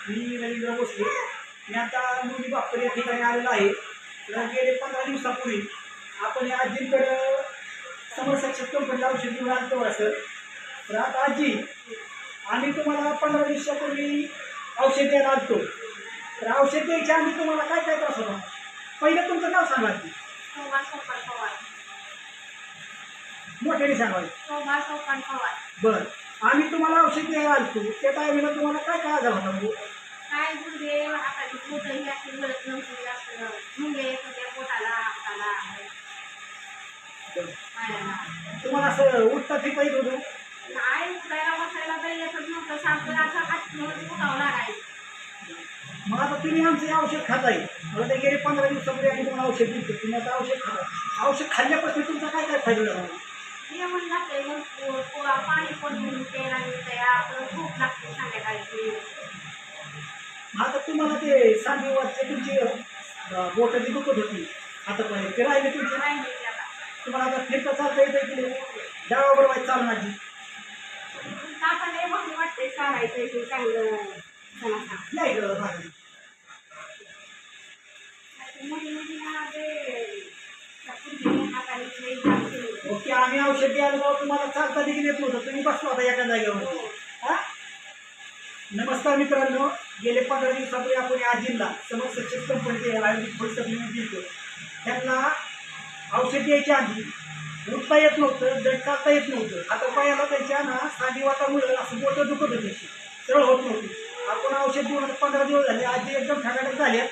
मी रवींद्र भोसले. मी आता मुली बाप्पर या ठिकाणी आलेलो आहे. तर गेले 15 दिवसापूर्वी आपण या आजींकडं समरसक्षम कंपनीला औषध घेऊन आणतो असं. तर आता आजी, आम्ही तुम्हाला 15 दिवसापूर्वी औषध द्यायला आणतो. तर औषध द्यायच्या आम्ही तुम्हाला काय काय त्रास होता? पहिलं तुमचं नाव सांगा आजी. मोठ्याने सांगायचं. बरं, आम्ही तुम्हाला औषध द्यायला आणतो त्या टायमिंगला तुम्हाला काय काय आजार होता? म्हणजे काय गुडघे हाताची बोट ही अशी गळत नव्हती, जास्त मुंगे येत होत्या पोटाला, हाताला, पायाला. तुम्हाला असं उठता फिरता येत होतं? नाही, उठायला बसायला तर येतच नव्हतं. सारखं असं हात उठावं लागायचं. मग आता तुम्ही आमचं हे औषध खाताय. मला ते गेले 15 दिवसापूर्वी आम्ही तुम्हाला औषध दिलं. तुम्ही आता औषध खाता. औषध खाल्ल्यापासून तुमचा काय काय फायदा झाला? जेवण लागते, मग पाणी पडून प्यायला मिळतंय, आपलं भूक लागते संध्याकाळची. आता तुम्हाला ते सांगेवाचे तुमची बोटं जी दुखत होती आता पाहिजे ते राहिले तुमचे. राहिली ती आता. तुम्हाला आता फिरता चालता येतं की डावावर व्हायचं चालणार जी आता लय भारी वाटते चालायचं ते चांगलं. या इकडं माझं. ओके, आम्ही औषध द्यायला जाऊ तुम्हाला चालता देखील येत नव्हतं. तुम्ही बसला होता एका जागेवर. हा, नमस्कार मित्रांनो. गेले 15 दिवसापूर्वी आपण या आजींना समरसक्षम कंपनीचे आयुर्वेदिक फळ सप्लिमेंट दिलं. त्यांना औषध द्यायच्या आधी उठता येत नव्हतं, जड चालता येत नव्हतं. आता पायाला त्यांच्या ना सांधीवातामुळे असं बोटं दुखत होती, सरळ होत नव्हती. आपण औषध देऊन 15 दिवस झाले. आजी एकदम ठकाठक झाल्या.